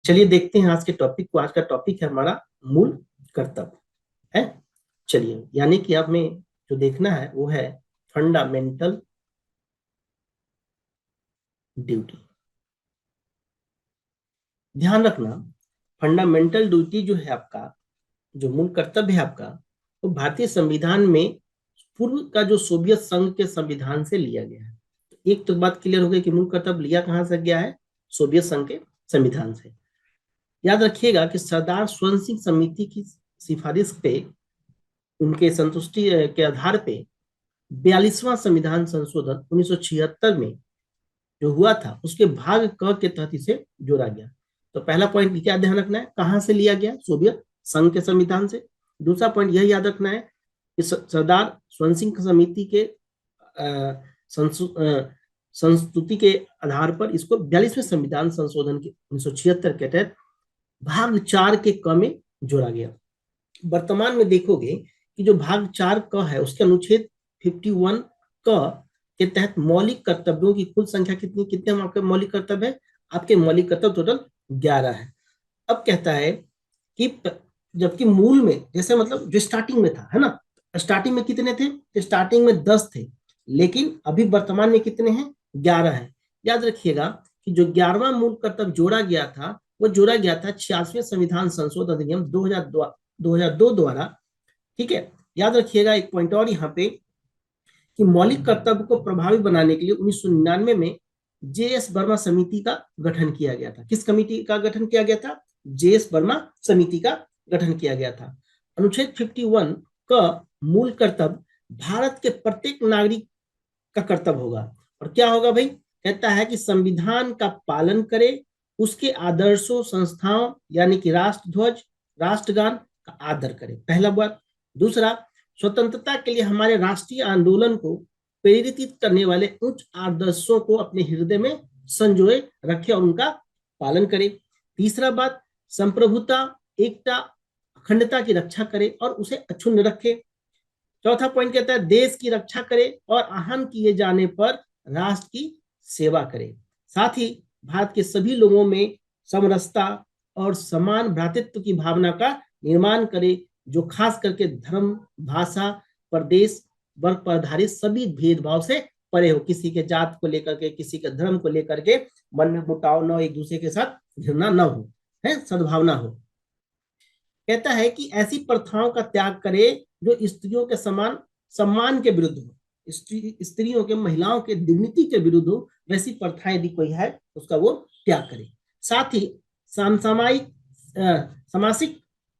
चलिए देखते हैं आज के टॉपिक को। आज का टॉपिक है हमारा मूल कर्तव्य है। चलिए, यानी कि अब में जो देखना है वो है फंडामेंटल ड्यूटी। ध्यान रखना, फंडामेंटल ड्यूटी जो है आपका, जो मूल कर्तव्य है आपका, वो भारतीय संविधान में पूर्व का जो सोवियत संघ के संविधान से लिया गया है। एक तो बात क्लियर हो गई कि मूल कर्तव्य लिया कहां से गया है? सोवियत संघ के संविधान से। याद रखिएगा कि सरदार स्वर्ण सिंह समिति की सिफारिश पे, उनके संतुष्टि के आधार पे 42वां संविधान संशोधन 1976 में जो हुआ था, उसके भाग क के तहत इसे जोड़ा गया। तो पहला पॉइंट क्या ध्यान रखना है? कहां से लिया गया? सोवियत संघ के संविधान से। दूसरा पॉइंट यह याद रखना है कि सरदार स्वर्ण सिंह समिति के संस्तुति के आधार पर इसको 42वें संविधान संशोधन के 1976 के तहत भाग 4 के क में जोड़ा गया। वर्तमान में देखोगे कि जो भाग 4 क है, उसके अनुच्छेद 51 क के तहत मौलिक कर्तव्यों की कुल संख्या कितनी कितने आपके मौलिक कर्तव्य है? आपके मौलिक कर्तव्य टोटल 11 है। अब कहता है कि जबकि मूल में, जैसे मतलब जो स्टार्टिंग में था, है ना, स्टार्टिंग में कितने थे? स्टार्टिंग में 10 थे, लेकिन अभी वर्तमान में कितने हैं? 11 है। याद रखिएगा कि जो 11वां मूल कर्तव्य जोड़ा गया था, वो जोड़ा गया था 86वें संविधान संशोधन अधिनियम 2002 द्वारा। ठीक है, याद रखिएगा एक पॉइंट और यहाँ पे कि मौलिक कर्तव्य को प्रभावी बनाने के लिए 1999 में जे.एस. वर्मा समिति का गठन किया गया था। किस कमिटी का गठन किया गया था? जे.एस. वर्मा समिति का गठन किया गया था। अनुच्छेद 51 का मूल कर्तव्य भारत के प्रत्येक नागरिक का कर्तव्य होगा। और क्या होगा भाई? कहता है कि संविधान का पालन करे, उसके आदर्शों, संस्थाओं यानी कि राष्ट्रध्वज, राष्ट्रगान का आदर करे, पहला बात। दूसरा, स्वतंत्रता के लिए हमारे राष्ट्रीय आंदोलन को प्रेरित करने वाले उच्च आदर्शों को अपने हृदय में संजोए रखे और उनका पालन करे। तीसरा बात, संप्रभुता, एकता, अखंडता की रक्षा करे और उसे अक्षुण्ण रखे। चौथा पॉइंट कहता है देश की रक्षा करे और आहन किए जाने पर राष्ट्र की सेवा करे। साथ ही भारत के सभी लोगों में समरसता और समान भ्रातृत्व की भावना का निर्माण करे, जो खास करके धर्म, भाषा, प्रदेश, वर्ग पर आधारित सभी भेदभाव से परे हो। किसी के जात को लेकर के, किसी के धर्म को लेकर के मन में मुटाव न हो, एक दूसरे के साथ घृणा न हो, है सद्भावना हो। कहता है कि ऐसी प्रथाओं का त्याग करे जो स्त्रियों के समान सम्मान के विरुद्ध हो, स्त्रियों के, महिलाओं के डिग्निटी के विरुद्ध हो, वैसी प्रथाएं यदि कोई है उसका वो त्याग करे। साथ ही समसामयिक सामासिक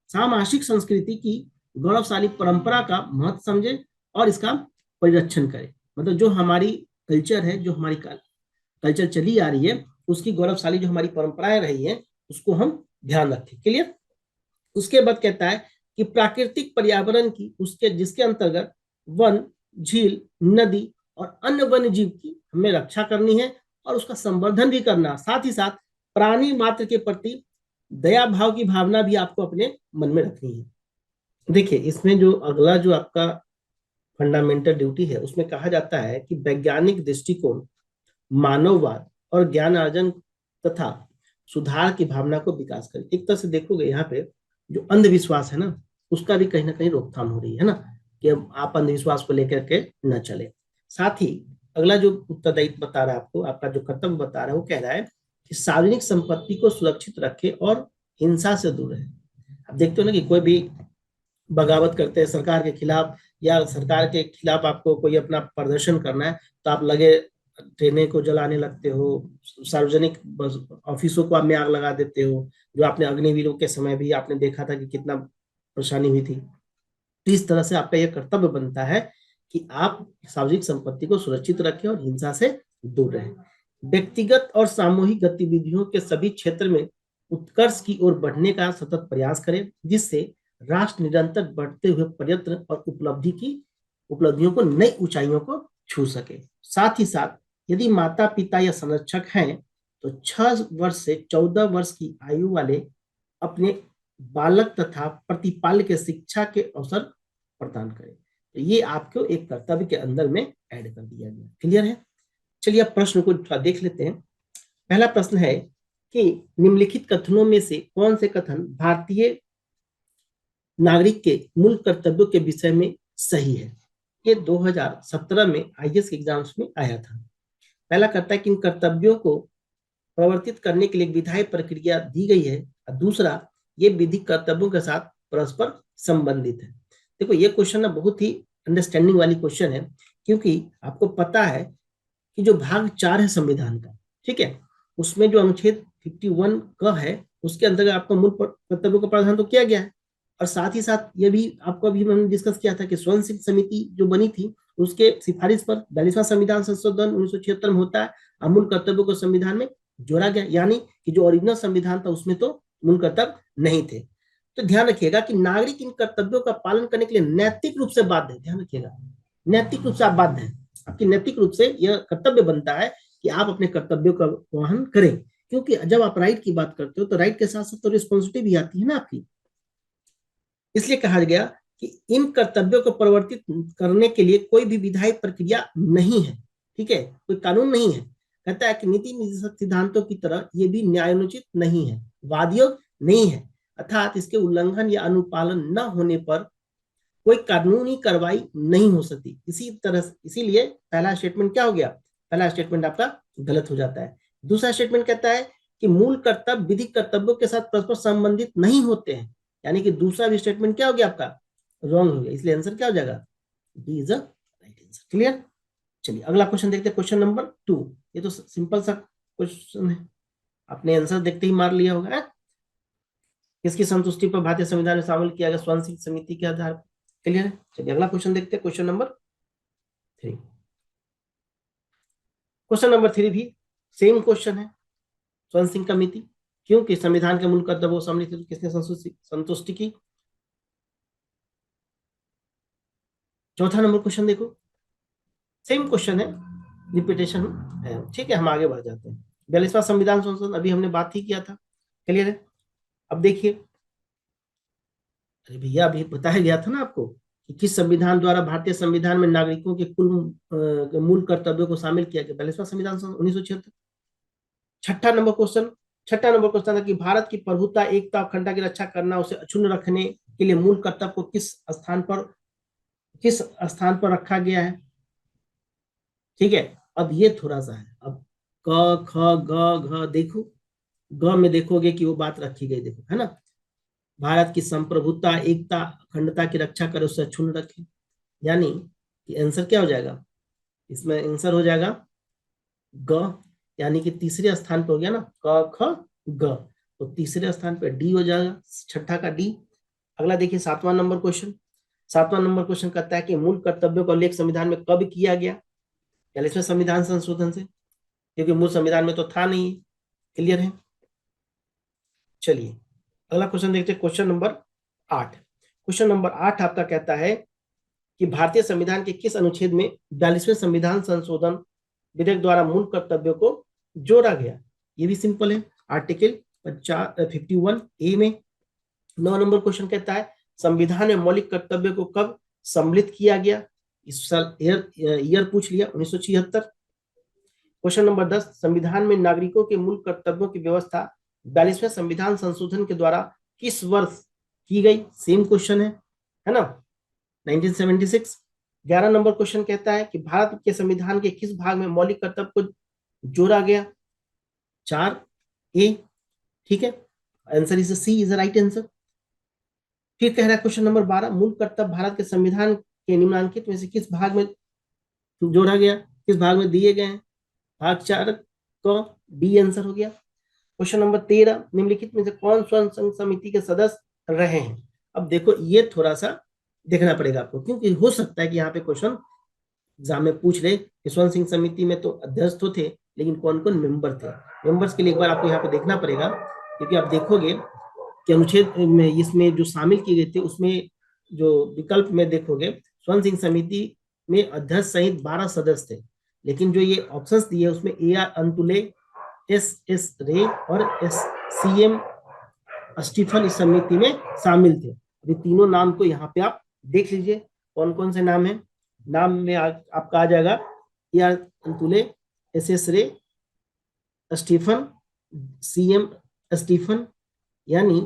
सामाजिक संस्कृति की गौरवशाली परंपरा का महत्व समझे और इसका परिरक्षण करे। मतलब जो हमारी कल्चर है, जो हमारी कल्चर चली आ रही है, उसकी गौरवशाली जो हमारी परंपराएं रही हैं, उसको हम ध्यान रखें। क्लियर? उसके बाद कहता है कि प्राकृतिक पर्यावरण की, उसके जिसके अंतर्गत वन, झील, नदी और अन्य वन्य जीव की हमें रक्षा करनी है और उसका संवर्धन भी करना। साथ ही साथ प्राणी मात्र के प्रति दया भाव की भावना भी आपको अपने मन में रखनी है। देखिए, इसमें जो अगला जो आपका फंडामेंटल ड्यूटी है, उसमें कहा जाता है कि वैज्ञानिक दृष्टिकोण, मानववाद और ज्ञान अर्जन तथा सुधार की भावना को विकास करें। एक तरह से देखोगे यहाँ पे जो अंधविश्वास है ना, उसका भी कहीं ना कहीं रोकथाम हो रही है ना, कि आप अंधविश्वास को लेकर के न चले। साथ ही अगला जो उत्तरदायित्व बता रहा है आपको, आपका जो कर्तव्य बता रहा है, वो कह रहा है कि सार्वजनिक संपत्ति को सुरक्षित रखे और हिंसा से दूर रहे। अब देखते हो ना कि कोई भी बगावत करते हैं सरकार के खिलाफ, या सरकार के खिलाफ आपको कोई अपना प्रदर्शन करना है, तो आप लगे ट्रेनें को जलाने लगते हो, सार्वजनिक ऑफिसों को आप में आग लगा देते हो। जो आपने अग्निवीरों के समय भी आपने देखा था कि कितना परेशानी हुई थी। तो इस तरह से आपका यह कर्तव्य बनता है कि आप सार्वजनिक संपत्ति को सुरक्षित रखें और हिंसा से दूर रहें। व्यक्तिगत और सामूहिक गतिविधियों के सभी क्षेत्र में उत्कर्ष की ओर बढ़ने का सतत प्रयास करें, जिससे राष्ट्र निरंतर बढ़ते हुए प्रयत्न और उपलब्धियों को, नई ऊंचाइयों को छू सके। साथ ही साथ यदि माता पिता या संरक्षक हैं तो 6 वर्ष से 14 वर्ष की आयु वाले अपने बालक तथा प्रतिपाल्य के शिक्षा के अवसर प्रदान करें। तो ये आपको एक कर्तव्य के अंदर में ऐड कर दिया गया। क्लियर है? चलिए अब प्रश्न को थोड़ा देख लेते हैं। पहला प्रश्न है कि निम्नलिखित कथनों में से कौन से कथन भारतीय नागरिक के मूल कर्तव्यों के विषय में सही है। ये 2017 में आईएएस के एग्जाम्स में आया था। पहला कहता है कि इन कर्तव्यों को प्रवर्तित करने के लिए विधायी प्रक्रिया दी गई है, और दूसरा ये विधि कर्तव्यों के साथ परस्पर संबंधित है। देखो ये क्वेश्चन ना बहुत ही अंडरस्टैंडिंग वाली क्वेश्चन है, क्योंकि आपको पता है कि जो भाग 4 है संविधान का, ठीक है, उसमें जो अनुच्छेद 51 का है उसके अंतर्गत आपका मूल कर्तव्यों का प्रावधान तो किया गया है, और साथ ही साथ ये भी आपको अभी हमने डिस्कस किया था कि स्वर्ण सिंह समिति जो बनी थी उसके सिफारिश पर 42वां संविधान संशोधन 1976 में होता है, अमूल कर्तव्यों को संविधान में जोड़ा गया, यानी कि जो ओरिजिनल संविधान था उसमें तो मूल कर्तव्य नहीं थे। तो ध्यान रखिएगा कि नागरिक इन कर्तव्यों का पालन करने के लिए नैतिक रूप से बाध्य है। ध्यान रखिएगा, नैतिक रूप से आप बाध्य हैं, आपकी नैतिक रूप से यह कर्तव्य बनता है कि आप अपने कर्तव्यों का वहन करें, क्योंकि जब आप राइट की बात करते हो तो राइट के साथ साथ तो रिस्पॉन्सिबिलिटी भी आती है ना आपकी। इसलिए कहा गया कि इन कर्तव्यों को परिवर्तित करने के लिए कोई भी विधायी प्रक्रिया नहीं है, ठीक है, कोई कानून नहीं है। कहता है कि नीति निर्देशक सिद्धांतों की तरह ये भी न्यायोचित नहीं है, वादयोग नहीं है, अर्थात इसके उल्लंघन या अनुपालन न होने पर कोई कानूनी कार्रवाई नहीं हो सकती। इसी तरह इसीलिए पहला स्टेटमेंट क्या हो गया, पहला स्टेटमेंट आपका गलत हो जाता है। दूसरा स्टेटमेंट कहता है कि मूल कर्तव्य विधि कर्तव्यों के साथ परस्पर संबंधित नहीं होते हैं, यानी कि दूसरा भी स्टेटमेंट क्या हो गया आपका, रॉन्ग हो गया। इसलिए आंसर क्या हो जाएगा, D is a right answer. Clear. चलिए अगला क्वेश्चन देखते हैं, क्वेश्चन नंबर 2। ये तो सिंपल सा क्वेश्चन है, आपने आंसर देखते ही मार लिया होगा। किसकी संतुष्टि पर भारतीय संविधान में शामिल किया गया, स्वर्ण सिंह समिति के आधार पर। क्लियर है। चलिए अगला क्वेश्चन देखते हैं, क्वेश्चन नंबर 3। क्वेश्चन नंबर 3 भी सेम क्वेश्चन है, स्वर्ण सिंह कमेटी क्योंकि संविधान के मूल कर्तव्य वो सम्मिलित है, किसने संतुष्टि की। चौथा नंबर क्वेश्चन देखो, सेम क्वेश्चन है, रिपीटेशन है, ठीक है। हम आगे बढ़ जाते हैं। 42वां संविधान संशोधन अभी हमने बात ही किया था। क्लियर है। अब देखिए, अरे भैया अभी बताया गया था ना आपको कि किस संविधान द्वारा भारतीय संविधान में नागरिकों के कुल मूल कर्तव्यों को शामिल किया गया, 42वां संविधान 1976। छठा नंबर क्वेश्चन था कि भारत की प्रभुता, एकता, अखंडता की रक्षा करना, उसे अक्षुण्ण रखने के लिए मूल कर्तव्य को किस स्थान पर रखा गया है। ठीक है। अब ये थोड़ा सा है, अब क ख ग घ देखो, ग में देखोगे कि वो बात रखी गई, देखो है ना, भारत की संप्रभुता, एकता, अखंडता की रक्षा करे, उसे अक्षुण्ण रखे, यानी कि आंसर क्या हो जाएगा, इसमें आंसर हो जाएगा ग, यानी कि तीसरे स्थान पर हो गया ना, क ख ग, तो तीसरे स्थान पर डी हो जाएगा, छठा का डी। अगला देखिए 7वां नंबर क्वेश्चन। 7वां नंबर क्वेश्चन कहता है कि मूल कर्तव्यों का उल्लेख संविधान में कब किया गया, 42वें संविधान संशोधन से, क्योंकि मूल संविधान में तो था नहीं। क्लियर है। चलिए अगला क्वेश्चन देखते हैं, क्वेश्चन नंबर 8। क्वेश्चन नंबर 8 आपका कहता है कि भारतीय संविधान के किस अनुच्छेद में 42वें संविधान संशोधन विधेयक द्वारा मूल कर्तव्यों को जोड़ा गया। ये भी सिंपल है, आर्टिकल 51A में। 9 नंबर क्वेश्चन कहता है संविधान में मौलिक कर्तव्य को कब सम्मिलित किया गया, इस साल ईयर पूछ लिया, 1976। क्वेश्चन नंबर 10, संविधान में नागरिकों के मूल कर्तव्यों की व्यवस्था 42वें संविधान संशोधन के द्वारा किस वर्ष की गई, सेम क्वेश्चन है ना, 1976। 11 नंबर क्वेश्चन कहता है कि भारत के संविधान के किस भाग में मौलिक कर्तव्य को जोड़ा गया, 4A। ठीक है, answer is C is the right answer. फिर कह रहा है क्वेश्चन नंबर 12, मूल कर्तव्य भारत के संविधान के निम्नलिखित में से किस भाग में जोड़ा गया, किस भाग में दिए गए हैं, भाग 4 का डी आंसर हो गया। क्वेश्चन नंबर 13, निम्नलिखित में से कौन स्वर्ण संघ समिति के सदस्य रहे हैं। अब देखो ये थोड़ा सा देखना पड़ेगा आपको, क्योंकि हो सकता है कि यहाँ पे क्वेश्चन एग्जाम में पूछ ले कि स्वर्ण सिंह समिति में तो अध्यक्ष तो थे, लेकिन कौन कौन मेंबर थे। मेंबर्स के लिए एक बार आपको यहाँ पे देखना पड़ेगा, क्योंकि आप देखोगे कि अनुच्छेद में इसमें जो शामिल किए गए थे उसमें जो विकल्प में देखोगे स्वर्ण सिंह समिति में अध्यक्ष सहित 12 सदस्य थे, लेकिन जो ये ऑप्शंस दिए उसमें AR अंतुले, SS रे और SCM स्टीफन इस समिति में शामिल थे। ये तीनों नाम को यहाँ पे आप देख लीजिए कौन कौन से नाम है। नाम में आपका आ जाएगा AR Antulay, SS Ray, Stephen CM Stephen, यानी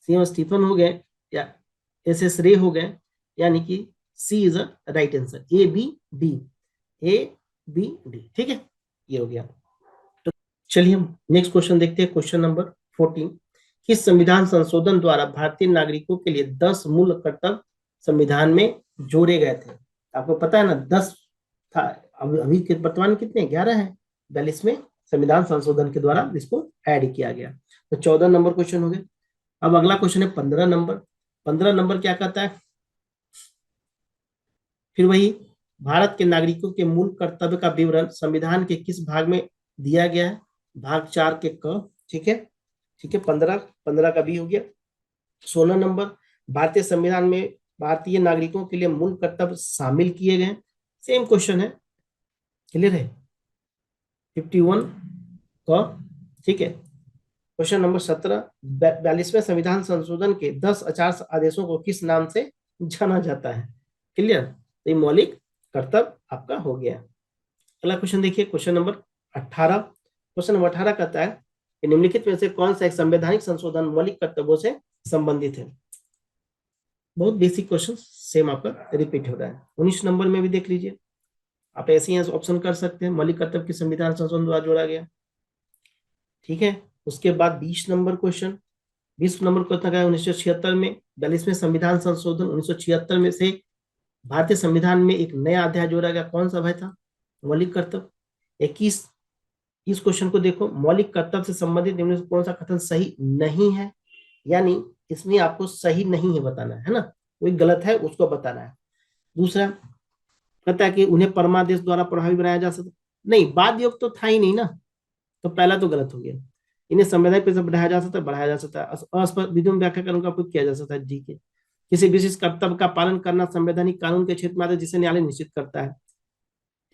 सीएम स्टीफन हो गए, या एस रे हो गए, यानी कि C is a right answer, A B D, A B D. ठीक है, ये हो गया। तो चलिए हम नेक्स्ट क्वेश्चन देखते हैं, क्वेश्चन नंबर 14। किस संविधान संशोधन द्वारा भारतीय नागरिकों के लिए 10 मूल कर्तव्य संविधान में जोड़े गए थे? आपको पता है ना, 10 था, अभी के वर्तमान कितने, 11 है, 42वें संविधान संशोधन के द्वारा इसको ऐड किया गया। तो 14 नंबर क्वेश्चन हो गया। अब अगला क्वेश्चन है 15 नंबर। 15 नंबर क्या कहता है? फिर वही, भारत के नागरिकों के मूल कर्तव्य का विवरण संविधान के किस भाग में दिया गया है? भाग 4 के क। ठीक है, ठीक है, 15 15 का भी हो गया। 16 नंबर, भारतीय संविधान में भारतीय नागरिकों के लिए मूल कर्तव्य शामिल किए गए। सेम क्वेश्चन है, क्लियर है, 51 का। ठीक है, क्वेश्चन नंबर 17, 42वें संविधान संशोधन के 10 आचार आदेशों को किस नाम से जाना जाता है? क्लियर, तो ये मौलिक कर्तव्य आपका हो गया। अगला क्वेश्चन देखिए, क्वेश्चन नंबर 18। क्वेश्चन नंबर 18 कहता है कि निम्नलिखित में से कौन सा एक संवैधानिक संशोधन मौलिक कर्तव्यों से संबंधित है? बहुत बेसिक क्वेश्चन, सेम आपका रिपीट हो रहा है। 19 नंबर में भी देख लीजिए, आप ऐसे ही ऑप्शन कर सकते हैं, मौलिक कर्तव्य की संविधान संशोधन द्वारा जोड़ा गया। ठीक है, उसके बाद 20 नंबर क्वेश्चन, 20 नंबर क्वेश्चन है 1976 में 42वें संविधान संशोधन 1976 में से भारतीय संविधान में एक नया अध्याय जोड़ा गया, कौन सा अध्याय था? मौलिक कर्तव्य। 21, इस क्वेश्चन को देखो, मौलिक कर्तव्य से संबंधित निम्न से कौन सा कथन सही नहीं है? यानी इसमें आपको सही नहीं है बताना है ना, कोई गलत है उसको बताना है। दूसरा कहता है कि उन्हें परमादेश द्वारा प्रभावी बनाया जा सकता, नहीं, बाद योग तो था ही नहीं ना, तो पहला तो गलत हो गया। इन्हें संवैधानिक पे बढ़ाया जा सकता है, बढ़ाया जा सकता है। अस्पष्ट विधियों में व्याख्या करने का उपयोग किया जा सकता है, जी के। किसी विशिष्ट कर्तव्य का पालन करना संवैधानिक कानून के क्षेत्र में आता है जिसे न्यायालय निश्चित करता है।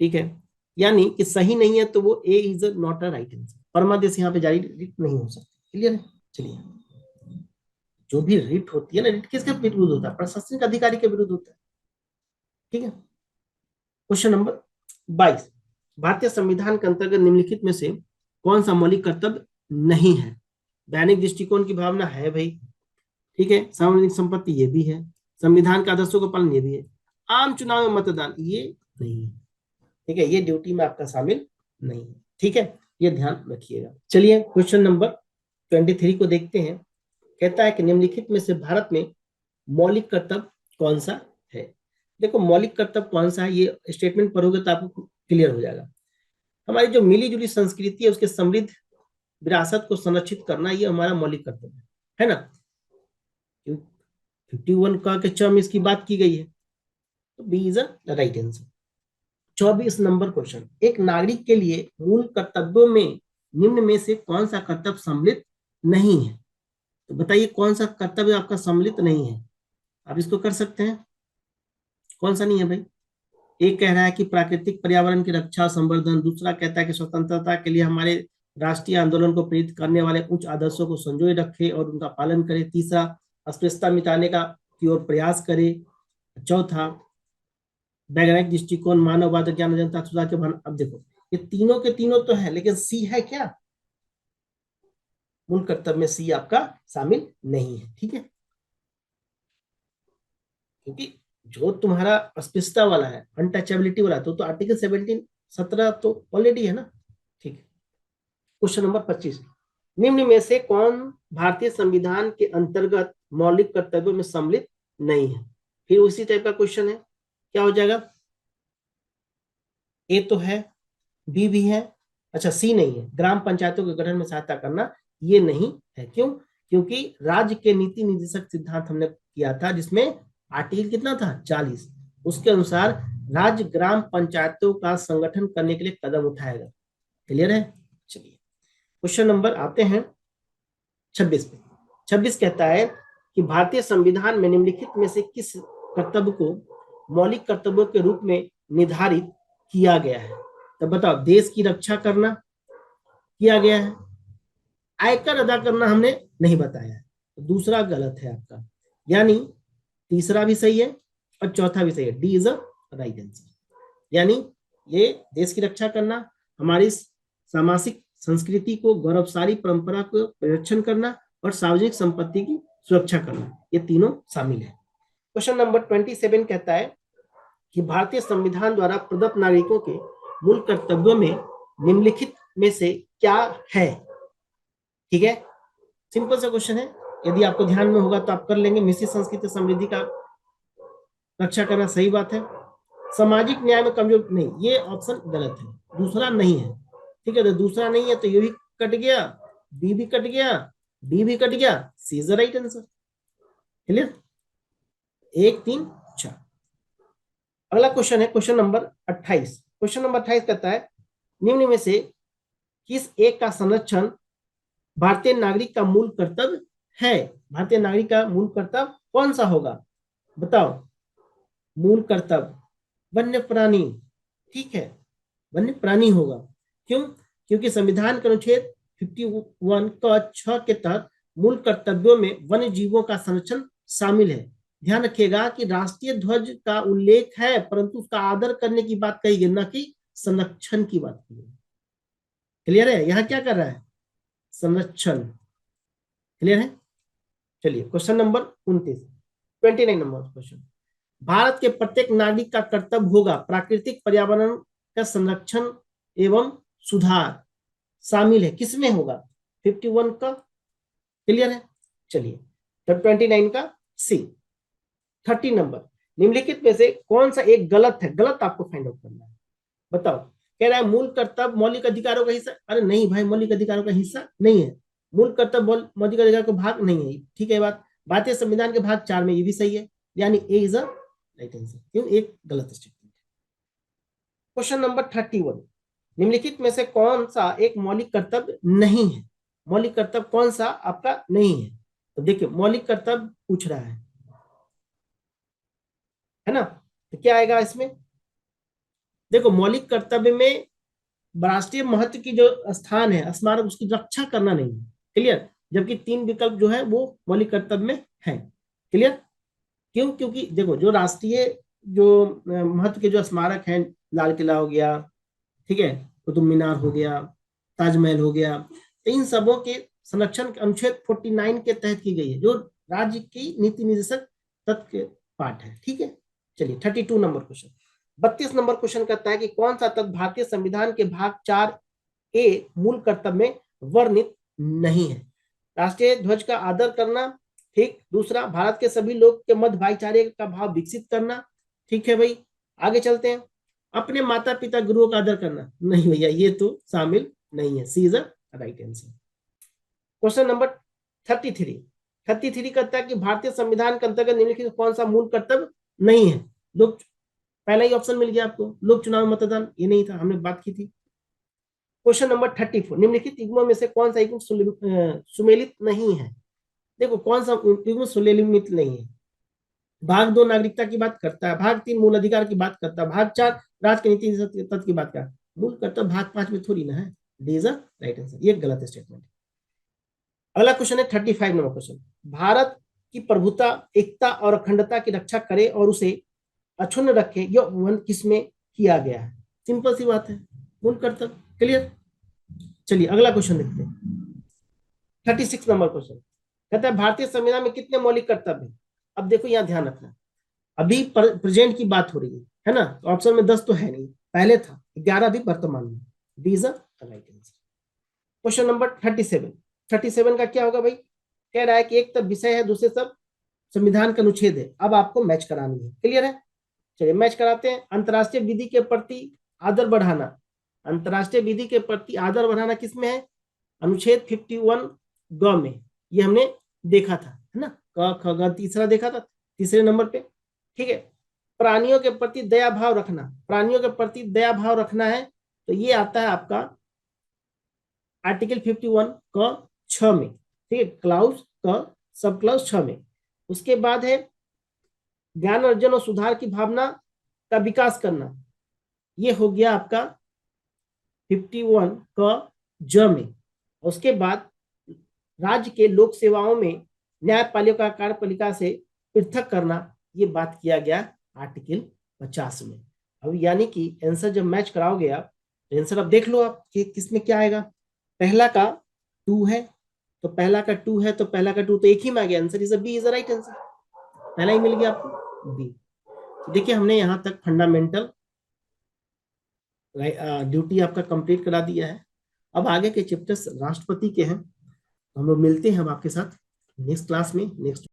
ठीक है, यानी कि सही नहीं है, तो वो A is not a right answer, परमादेश यहाँ पे जारी रिट नहीं हो सकती। क्लियर है, चलिए। जो भी रिट होती है ना, रिट किसके विरुद्ध होता है? प्रशासनिक अधिकारी के विरुद्ध होता है। ठीक है, क्वेश्चन नंबर 22, भारतीय संविधान के अंतर्गत निम्नलिखित में से कौन सा मौलिक कर्तव्य नहीं है? दैनिक दृष्टिकोण की भावना है भाई, ठीक है, सार्वजनिक संपत्ति ये भी है, संविधान के आदर्शों का पालन ये भी है, आम चुनाव में मतदान ये नहीं है। ठीक है, ये ड्यूटी में आपका शामिल नहीं है। ठीक है, ये ध्यान रखिएगा। चलिए क्वेश्चन नंबर 23 को देखते हैं। कहता है कि निम्नलिखित में से भारत में मौलिक कर्तव्य कौन सा है? देखो, मौलिक कर्तव्य कौन सा है, ये स्टेटमेंट पढ़ोगे तो आपको क्लियर हो जाएगा। हमारी जो मिली जुली संस्कृति है उसके समृद्ध विरासत को संरक्षित करना, ये हमारा मौलिक कर्तव्य है ना। 51 का के च में इसकी बात की गई है, तो B is a right answer. 24 number question, एक नागरिक के लिए मूल कर्तव्यों में निम्न में से कौन सा कर्तव्य सम्मिलित नहीं है? तो बताइए कौन सा कर्तव्य आपका सम्मिलित नहीं है, आप इसको कर सकते हैं। कौन सा नहीं है भाई? एक कह रहा है कि प्राकृतिक पर्यावरण की रक्षा संवर्धन, दूसरा कहता है कि स्वतंत्रता के लिए हमारे राष्ट्रीय आंदोलन को प्रेरित करने वाले उच्च आदर्शों को संजोए रखे और उनका पालन करे, तीसरा अस्पृश्यता मिटाने का की ओर प्रयास करे, चौथा वैज्ञानिक दृष्टिकोण, मानववाद, ज्ञान जनता सुधार के भान। अब देखो, ये तीनों के तीनों तो है, लेकिन सी है क्या? मूल कर्तव्य में सी आपका शामिल नहीं है। ठीक है, क्योंकि जो तुम्हारा अस्पृश्यता वाला है, अनटचेबिलिटी वाला, तो आर्टिकल 17 तो ऑलरेडी है ना। ठीक है, क्वेश्चन नंबर 25, निम्न में से कौन भारतीय संविधान के अंतर्गत मौलिक कर्तव्यों में सम्मिलित नहीं है? फिर उसी टाइप का क्वेश्चन है, क्या हो जाएगा? ए तो है, बी भी है, अच्छा सी नहीं है, ग्राम पंचायतों के गठन में सहायता करना ये नहीं है। क्यों? क्योंकि राज्य के नीति निर्देशक सिद्धांत हमने किया था, जिसमें आर्टिकल कितना था, 40, उसके अनुसार राज्य ग्राम पंचायतों का संगठन करने के लिए कदम उठाएगा। क्लियर है, चलिए क्वेश्चन नंबर आते हैं 26 पे। 26 कहता है कि भारतीय संविधान में निम्नलिखित में से किस कर्तव्य को मौलिक कर्तव्यों के रूप में निर्धारित किया गया है? तो बताओ, देश की रक्षा करना किया गया है, आयकर अदा करना हमने नहीं बताया है, तो दूसरा गलत है आपका, यानी तीसरा भी सही है और चौथा भी सही है, D is a right answer. यानी ये देश की रक्षा करना, हमारी सामाजिक संस्कृति को, गौरवशाली परंपरा को परिरक्षण करना और सार्वजनिक संपत्ति की सुरक्षा करना, ये तीनों शामिल है। क्वेश्चन नंबर 27 कहता है कि भारतीय संविधान द्वारा प्रदत्त नागरिकों के मूल कर्तव्यों में निम्नलिखित में से क्या है? ठीक है, सिंपल सा क्वेश्चन है, यदि आपको ध्यान में होगा तो आप कर लेंगे। मिश्रित संस्कृति समृद्धि का रक्षा करना, सही बात है। सामाजिक न्याय में कमजोर नहीं, ये ऑप्शन गलत है, दूसरा नहीं है। ठीक है, तो दूसरा नहीं है तो ये भी कट गया, बी भी कट गया, डी भी कट गया, C is the right answer. Clear? 1 3 4। अगला क्वेश्चन है क्वेश्चन नंबर 28। क्वेश्चन नंबर 28 कहता है निम्न में से किस एक का संरक्षण भारतीय नागरिक का मूल कर्तव्य है? भारतीय नागरिक का मूल कर्तव्य कौन सा होगा? बताओ। मूल कर्तव्य वन्य प्राणी। ठीक है, वन्य प्राणी होगा। क्यों? क्योंकि संविधान के अनुच्छेद 51 का 6 के तहत मूल कर्तव्यों में वन्य जीवों का संरक्षण शामिल है। ध्यान रखिएगा कि राष्ट्रीय ध्वज का उल्लेख है, परंतु उसका आदर करने की बात कही गई, न कि संरक्षण की बात की गई। क्लियर है? यहां क्या कर रहा है? संरक्षण। क्लियर है? चलिए question number 29 number question. Bharat के प्रत्येक नागरिक का कर्तव्य होगा प्राकृतिक पर्यावरण का संरक्षण एवं सुधार। शामिल है, किसमें होगा? 51 का। क्लियर है? चलिए, तो 29 का सी। 30 नंबर, निम्नलिखित में से कौन सा एक गलत है? गलत आपको फाइंड आउट करना है। बताओ। कह रहा है मूल कर्तव्य मौलिक अधिकारों का हिस्सा। अरे नहीं भाई, मौलिक अधिकारों का हिस्सा नहीं है। मूल कर्तव्य मौलिक अधिकार का भाग नहीं है। ठीक है बात। भारतीय संविधान के भाग 4 में, ये भी सही है, यानी ए इज अ राइट आंसर। क्यों? एक गलत स्टेटमेंट। क्वेश्चन नंबर 31, निम्नलिखित में से कौन सा एक मौलिक कर्तव्य नहीं है? मौलिक कर्तव्य कौन सा आपका नहीं है? तो देखिए, मौलिक कर्तव्य पूछ रहा है ना, तो क्या आएगा इसमें? देखो, मौलिक कर्तव्य में राष्ट्रीय महत्व की जो स्थान है, स्मारक, उसकी रक्षा करना नहीं है। क्लियर? जबकि 3 विकल्प जो है वो मौलिक कर्तव्य में है। क्लियर? क्यों? क्योंकि देखो, जो राष्ट्रीय जो महत्व के जो स्मारक हैं, लाल किला हो गया, ठीक है, कुतुब मीनार हो गया, ताजमहल हो गया, तो इन सबों के संरक्षण अनुच्छेद 49 के तहत की गई है, जो राज्य की नीति निर्देशक तत्व के पाठ है। ठीक है, चलिए 32 नंबर क्वेश्चन। 32 नंबर क्वेश्चन कहता है कि कौन सा तत्व भारतीय संविधान के भाग 4 ए मूल कर्तव्य में वर्णित नहीं है? राष्ट्रीय ध्वज का आदर करना। ठीक। दूसरा, भारत के सभी लोग के मध्य भाईचारे का भाव विकसित करना। ठीक है भाई, आगे चलते हैं। अपने माता पिता गुरुओं का आदर करना। नहीं भैया, ये तो शामिल नहीं है, C is the right answer. Question number 33 कहता है कि भारतीय संविधान के अंतर्गत निम्नलिखित कौन सा मूल कर्तव्य नहीं है? लोक, पहला ही ऑप्शन मिल गया आपको, लोक चुनाव मतदान, ये नहीं था, हमने बात की थी। क्वेश्चन नंबर 34, निम्नलिखित युग्मों में से कौन सा युग्म सुमेलित नहीं है? देखो, कौन सा युग्म सुमेलित नहीं है? भाग 2 नागरिकता की बात करता है, भाग 3 मूल अधिकार की बात करता है, भाग 4 राज्य के नीति तत्व की बात करता है। मूल कर्तव्य भाग 5 में थोड़ी ना है। D is the right answer. ये गलत स्टेटमेंट। अगला क्वेश्चन है 35 नंबर क्वेश्चन। भारत की प्रभुता, एकता और अखंडता की रक्षा करे और उसे अक्षुण्ण रखे, यह उल्लंघन किसमें किया गया है? सिंपल सी बात है, मूल कर्तव्य। क्लियर? चलिए अगला क्वेश्चन देखते हैं। 36 नंबर क्वेश्चन कहता है भारतीय संविधान में कितने मौलिक कर्तव्य हैं? अब देखो, यहां ध्यान रखना, अभी प्रेजेंट की बात हो रही है ना, तो ऑप्शन में 10 तो है नहीं, पहले था 11, अभी वर्तमान में। D is the right answer. Question number 37 का क्या होगा भाई? कह रहा है कि एक तब विषय है, दूसरे सब संविधान का अनुच्छेद है, अब आपको मैच करानी है। क्लियर है? चलिए मैच कराते हैं। अंतरराष्ट्रीय विधि के प्रति आदर बढ़ाना। अंतरराष्ट्रीय विधि के प्रति आदर बढ़ाना किसमें है? अनुच्छेद 51 ग में। ये हमने देखा था, है ना, क ख ग, तीसरा देखा था, तीसरे नंबर पे। ठीक है। प्राणियों के प्रति दया भाव रखना, प्राणियों के प्रति दया भाव रखना है, तो ये आता है आपका आर्टिकल 51 क 6 में। ठीक है, क्लाउज क सब क्लाउज 6 में। उसके बाद है ज्ञान अर्जन और सुधार की भावना का विकास करना, ये हो गया आपका 51 क ज में। उसके बाद राज्य के लोक सेवाओं में न्यायपालिका कार्यपालिका से पृथक करना, ये बात किया गया आर्टिकल 50 में। अब यानी कि आंसर जब मैच कराओगे आप, तो आंसर अब देख लो आप कि किसमें क्या आएगा। पहला का 2 है, तो पहला का 2 है तो पहला का 2 तो एक ही में आ गया, answer is B, is the right answer. पहला ही मिल गया आपको, बी। देखिए हमने यहां तक फंडामेंटल ड्यूटी आपका कंप्लीट करा दिया है। अब आगे के चैप्टर्स राष्ट्रपति के हैं, हम लोग मिलते हैं अब आपके साथ नेक्स्ट क्लास में, नेक्स्ट